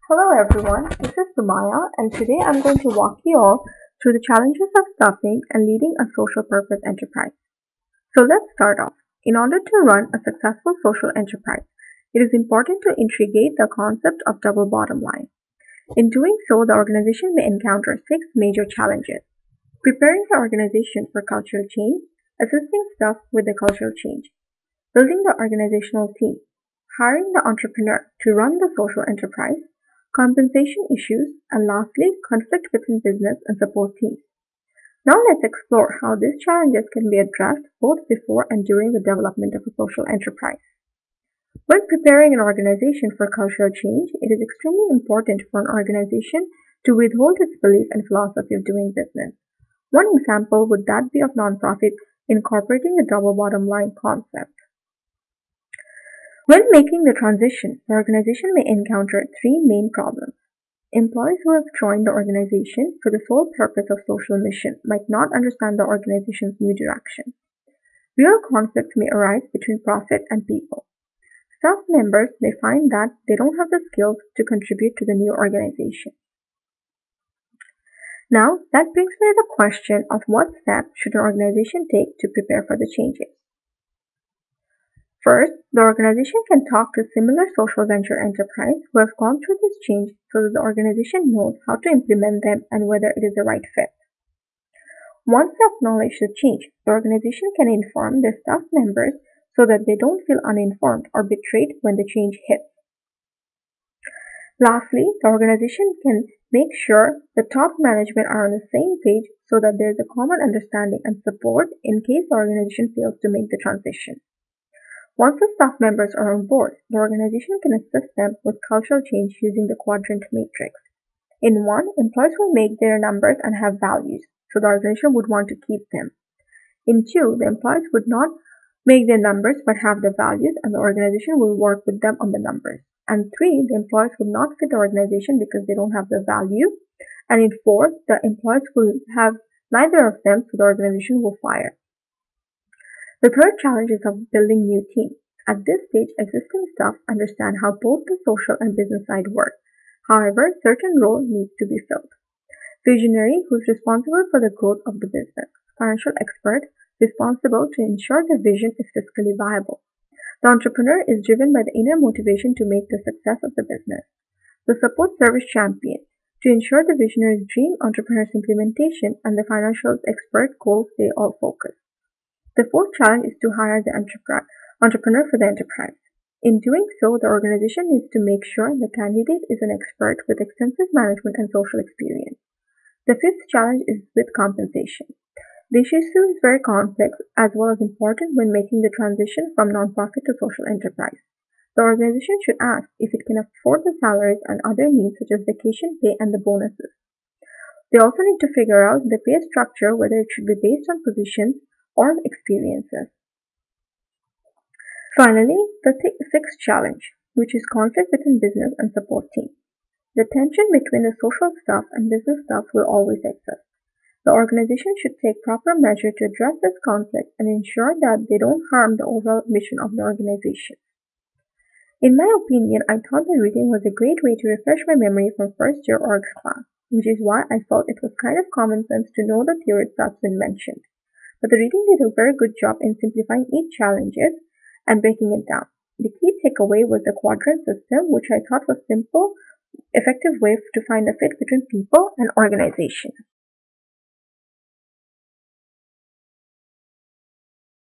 Hello everyone, this is Sumaya and today I'm going to walk you all through the challenges of starting and leading a social purpose enterprise. So let's start off. In order to run a successful social enterprise, it is important to integrate the concept of double bottom line. In doing so, the organization may encounter six major challenges. Preparing the organization for cultural change, assisting staff with the cultural change, building the organizational team, hiring the entrepreneur to run the social enterprise, compensation issues, and lastly, conflict within business and support teams. Now let's explore how these challenges can be addressed both before and during the development of a social enterprise. When preparing an organization for cultural change, it is extremely important for an organization to withhold its belief and philosophy of doing business. One example would that be of nonprofits incorporating the double bottom line concept. When making the transition, the organization may encounter three main problems. Employees who have joined the organization for the sole purpose of social mission might not understand the organization's new direction. Real conflicts may arise between profit and people. Staff members may find that they don't have the skills to contribute to the new organization. Now, that brings me to the question of what steps should an organization take to prepare for the changes. First, the organization can talk to similar social venture enterprise who have gone through this change so that the organization knows how to implement them and whether it is the right fit. Once they acknowledge the change, the organization can inform their staff members so that they don't feel uninformed or betrayed when the change hits. Lastly, the organization can make sure the top management are on the same page so that there is a common understanding and support in case the organization fails to make the transition. Once the staff members are on board, the organization can assist them with cultural change using the quadrant matrix. In one, employees will make their numbers and have values, so the organization would want to keep them. In two, the employees would not make their numbers but have the values, and the organization will work with them on the numbers. And three, the employees will not fit the organization because they don't have the value. And in four, the employees will have neither of them, so the organization will fire. The third challenge is of building new teams. At this stage, existing staff understand how both the social and business side work. However, certain roles need to be filled. Visionary, who is responsible for the growth of the business. Financial expert, responsible to ensure the vision is fiscally viable. The entrepreneur is driven by the inner motivation to make the success of the business. The support service champion, to ensure the visionary's dream entrepreneur's implementation and the financial expert goals they all focus. The fourth challenge is to hire the entrepreneur for the enterprise. In doing so, the organization needs to make sure the candidate is an expert with extensive management and social experience. The fifth challenge is with compensation. The issue is very complex as well as important when making the transition from nonprofit to social enterprise. The organization should ask if it can afford the salaries and other needs such as vacation pay and the bonuses. They also need to figure out the pay structure, whether it should be based on positions or experiences. Finally, the sixth challenge, which is conflict within business and support team. The tension between the social staff and business staff will always exist. The organization should take proper measure to address this conflict and ensure that they don't harm the overall mission of the organization. In my opinion, I thought that reading was a great way to refresh my memory from first year orgs class, which is why I felt it was kind of common sense to know the theories that's been mentioned. But the reading did a very good job in simplifying each challenges and breaking it down. The key takeaway was the quadrant system, which I thought was simple, effective way to find a fit between people and organization.